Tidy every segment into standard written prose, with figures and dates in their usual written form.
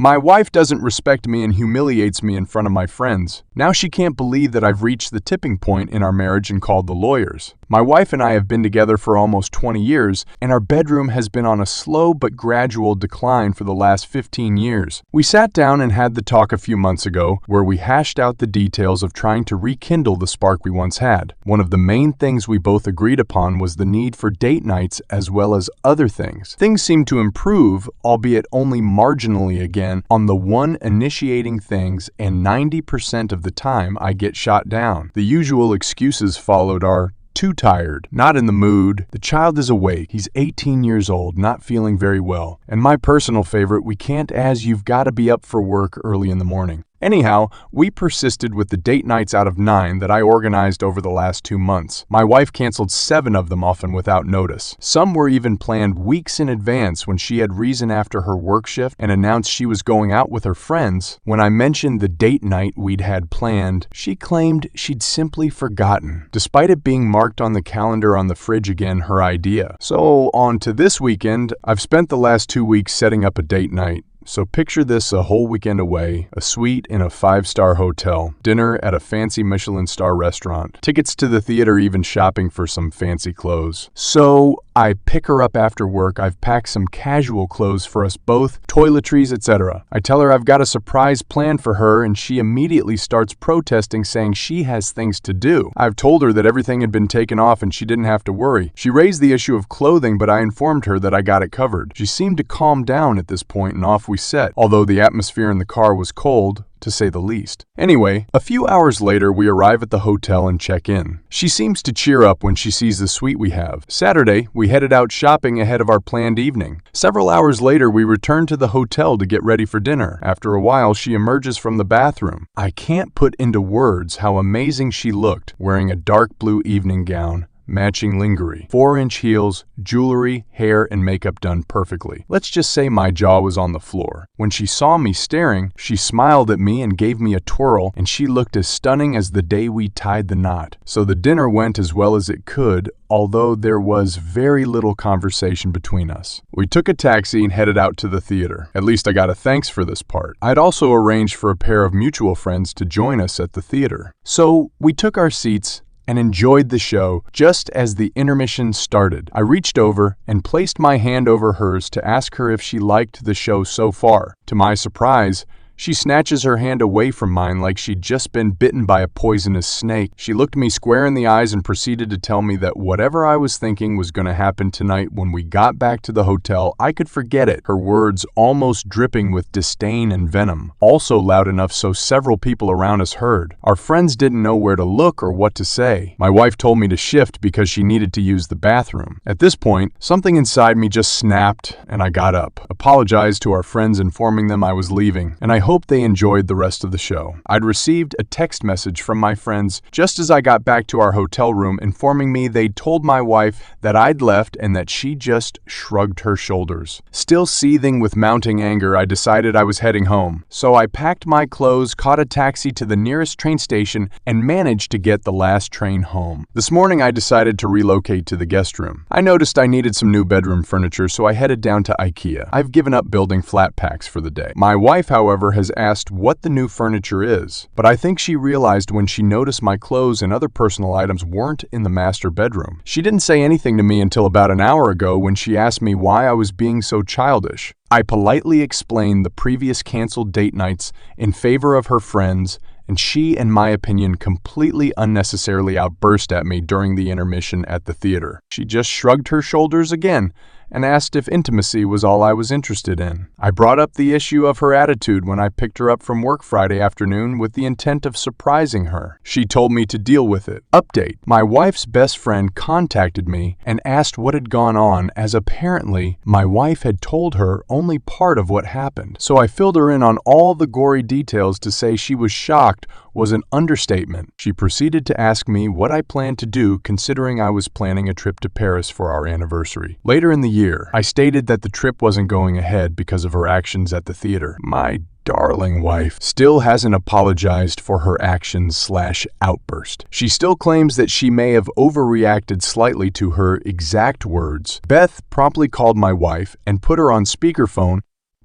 My wife doesn't respect me and humiliates me in front of my friends. Now she can't believe that I've reached the tipping point in our marriage and called the lawyers. My wife and I have been together for almost 20 years, and our bedroom has been on a slow but gradual decline for the last 15 years. We sat down and had the talk a few months ago where we hashed out the details of trying to rekindle the spark we once had. One of the main things we both agreed upon was the need for date nights as well as other things. Things seem to improve, albeit only marginally again, on the one initiating things, and 90% of the time I get shot down. The usual excuses followed are too tired, not in the mood, the child is awake, he's 18 years old, not feeling very well, and my personal favorite, we can't as you've got to be up for work early in the morning. Anyhow, we persisted with the date nights out of 9 that I organized over the last 2 months. My wife canceled 7 of them, often without notice. Some were even planned weeks in advance when she had reason after her work shift and announced she was going out with her friends. When I mentioned the date night we'd had planned, she claimed she'd simply forgotten, despite it being marked on the calendar on the fridge again, her idea. So on to this weekend, I've spent the last 2 weeks setting up a date night. So picture this a whole weekend away, a suite in a 5-star hotel, dinner at a fancy Michelin star restaurant, tickets to the theater, even shopping for some fancy clothes. So I pick her up after work. I've packed some casual clothes for us both, toiletries, etc. I tell her I've got a surprise planned for her, and she immediately starts protesting, saying she has things to do. I've told her that everything had been taken off and she didn't have to worry. She raised the issue of clothing, but I informed her that I got it covered. She seemed to calm down at this point, and off we set, although the atmosphere in the car was cold, to say the least. Anyway, a few hours later, we arrive at the hotel and check in. She seems to cheer up when she sees the suite we have. Saturday, we headed out shopping ahead of our planned evening. Several hours later, we return to the hotel to get ready for dinner. After a while, she emerges from the bathroom. I can't put into words how amazing she looked, wearing a dark blue evening gown, matching lingerie, 4-inch heels, jewelry, hair, and makeup done perfectly. Let's just say my jaw was on the floor. When she saw me staring, she smiled at me and gave me a twirl, and she looked as stunning as the day we tied the knot. So the dinner went as well as it could, although there was very little conversation between us. We took a taxi and headed out to the theater. At least I got a thanks for this part. I'd also arranged for a pair of mutual friends to join us at the theater. So we took our seats and enjoyed the show. Just as the intermission started, I reached over and placed my hand over hers to ask her if she liked the show so far. To my surprise, she snatches her hand away from mine like she'd just been bitten by a poisonous snake. She looked me square in the eyes and proceeded to tell me that whatever I was thinking was going to happen tonight when we got back to the hotel, I could forget it. Her words almost dripping with disdain and venom, also loud enough so several people around us heard. Our friends didn't know where to look or what to say. My wife told me to shift because she needed to use the bathroom. At this point, something inside me just snapped and I got up, apologized to our friends, informing them I was leaving, and I hope they enjoyed the rest of the show. I'd received a text message from my friends just as I got back to our hotel room informing me they'd told my wife that I'd left and that she just shrugged her shoulders. Still seething with mounting anger, I decided I was heading home. So I packed my clothes, caught a taxi to the nearest train station, and managed to get the last train home. This morning I decided to relocate to the guest room. I noticed I needed some new bedroom furniture, so I headed down to IKEA. I've given up building flat packs for the day. My wife, however, has asked what the new furniture is, but I think she realized when she noticed my clothes and other personal items weren't in the master bedroom. She didn't say anything to me until about an hour ago when she asked me why I was being so childish. I politely explained the previous canceled date nights in favor of her friends, and she, in my opinion, completely unnecessarily outburst at me during the intermission at the theater. She just shrugged her shoulders again and asked if intimacy was all I was interested in. I brought up the issue of her attitude when I picked her up from work Friday afternoon with the intent of surprising her. She told me to deal with it. Update: my wife's best friend contacted me and asked what had gone on, as apparently my wife had told her only part of what happened. So I filled her in on all the gory details. To say she was shocked was an understatement. She proceeded to ask me what I planned to do, considering I was planning a trip to Paris for our anniversary. Later in the year, I stated that the trip wasn't going ahead because of her actions at the theater. My darling wife still hasn't apologized for her actions/outburst. She still claims that she may have overreacted slightly to her exact words. Beth promptly called my wife and put her on speakerphone.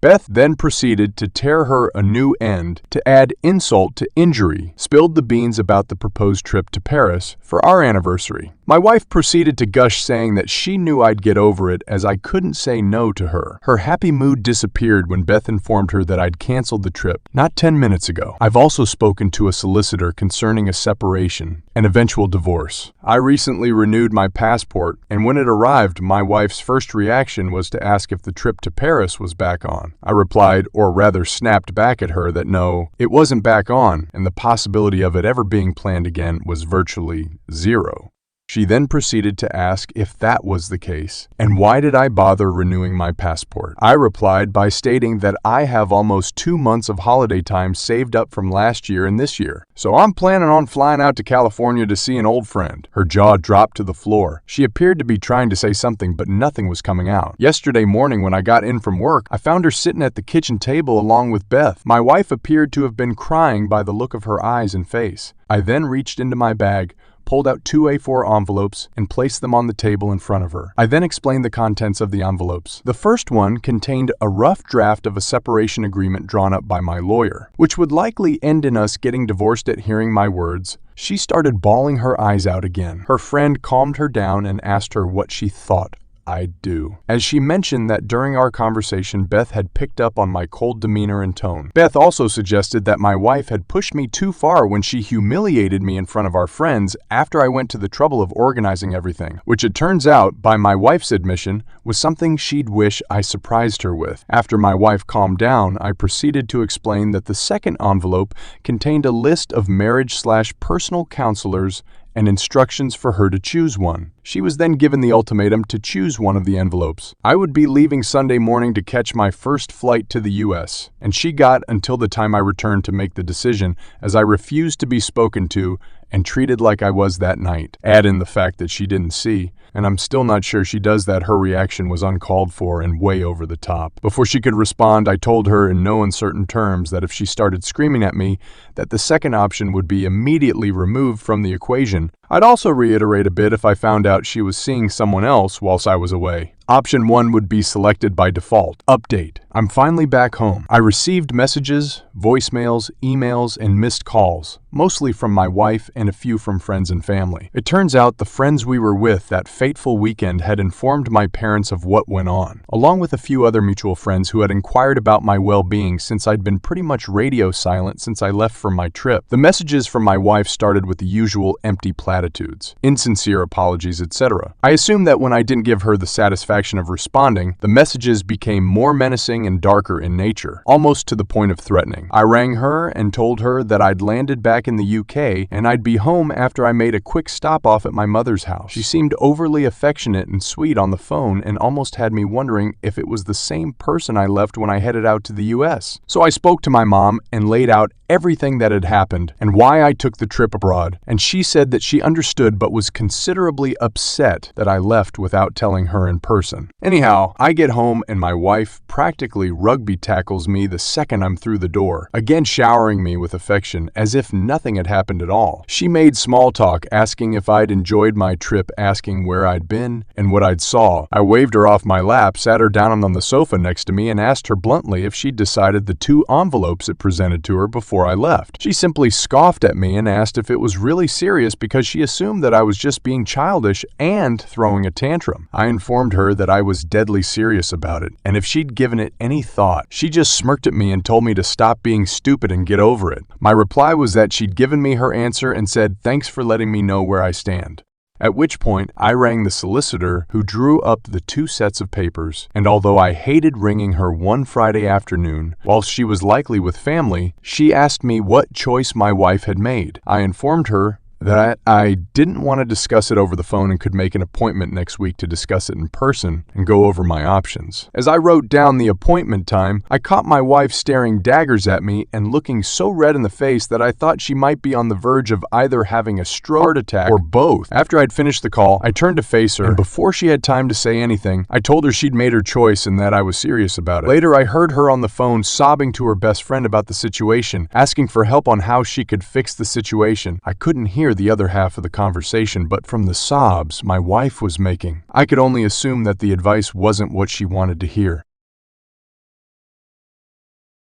Beth then proceeded to tear her a new end to add insult to injury, spilled the beans about the proposed trip to Paris for our anniversary. My wife proceeded to gush, saying that she knew I'd get over it as I couldn't say no to her. Her happy mood disappeared when Beth informed her that I'd canceled the trip not 10 minutes ago. I've also spoken to a solicitor concerning a separation and eventual divorce. I recently renewed my passport, and when it arrived, my wife's first reaction was to ask if the trip to Paris was back on. I replied, or rather snapped back at her, that no, it wasn't back on, and the possibility of it ever being planned again was virtually zero. She then proceeded to ask if that was the case, and why did I bother renewing my passport? I replied by stating that I have almost 2 months of holiday time saved up from last year and this year, so I'm planning on flying out to California to see an old friend. Her jaw dropped to the floor. She appeared to be trying to say something, but nothing was coming out. Yesterday morning when I got in from work, I found her sitting at the kitchen table along with Beth. My wife appeared to have been crying by the look of her eyes and face. I then reached into my bag, pulled out 2 A4 envelopes, and placed them on the table in front of her. I then explained the contents of the envelopes. The first one contained a rough draft of a separation agreement drawn up by my lawyer, which would likely end in us getting divorced. At hearing my words, she started bawling her eyes out again. Her friend calmed her down and asked her what she thought I'd do, as she mentioned that during our conversation, Beth had picked up on my cold demeanor and tone. Beth also suggested that my wife had pushed me too far when she humiliated me in front of our friends after I went to the trouble of organizing everything, which it turns out, by my wife's admission, was something she'd wish I surprised her with. After my wife calmed down, I proceeded to explain that the second envelope contained a list of marriage/personal counselors and instructions for her to choose one. She was then given the ultimatum to choose one of the envelopes. I would be leaving Sunday morning to catch my first flight to the U.S., and she got until the time I returned to make the decision, as I refused to be spoken to and treated like I was that night. Add in the fact that she didn't see, and I'm still not sure she does that. Her reaction was uncalled for and way over the top. Before she could respond, I told her in no uncertain terms that if she started screaming at me, that the second option would be immediately removed from the equation. I'd also reiterate a bit if I found out she was seeing someone else whilst I was away. Option 1 would be selected by default. Update. I'm finally back home. I received messages, voicemails, emails, and missed calls, mostly from my wife and a few from friends and family. It turns out the friends we were with that fateful weekend had informed my parents of what went on, along with a few other mutual friends who had inquired about my well-being since I'd been pretty much radio silent since I left for my trip. The messages from my wife started with the usual empty platitudes, insincere apologies, etc. I assumed that when I didn't give her the satisfaction of responding, the messages became more menacing and darker in nature, almost to the point of threatening. I rang her and told her that I'd landed back in the UK and I'd be home after I made a quick stop off at my mother's house. She seemed overly affectionate and sweet on the phone and almost had me wondering if it was the same person I left when I headed out to the US. So I spoke to my mom and laid out everything that had happened and why I took the trip abroad, and she said that she understood but was considerably upset that I left without telling her in person. Anyhow, I get home and my wife practically rugby tackles me the second I'm through the door, again showering me with affection as if nothing had happened at all. She made small talk, asking if I'd enjoyed my trip, asking where I'd been and what I'd saw. I waved her off my lap, sat her down on the sofa next to me, and asked her bluntly if she'd decided the 2 envelopes it presented to her before I left. She simply scoffed at me and asked if it was really serious because she assumed that I was just being childish and throwing a tantrum. I informed her that I was deadly serious about it, and if she'd given it any thought. She just smirked at me and told me to stop being stupid and get over it. My reply was that she'd given me her answer and said, "Thanks for letting me know where I stand." At which point, I rang the solicitor who drew up the 2 sets of papers, and although I hated ringing her one Friday afternoon, whilst she was likely with family, she asked me what choice my wife had made. I informed her that I didn't want to discuss it over the phone and could make an appointment next week to discuss it in person and go over my options. As I wrote down the appointment time, I caught my wife staring daggers at me and looking so red in the face that I thought she might be on the verge of either having a stroke, heart attack, or both. After I'd finished the call, I turned to face her, and before she had time to say anything, I told her she'd made her choice and that I was serious about it. Later, I heard her on the phone sobbing to her best friend about the situation, asking for help on how she could fix the situation. I couldn't hear the other half of the conversation, but from the sobs my wife was making, I could only assume that the advice wasn't what she wanted to hear.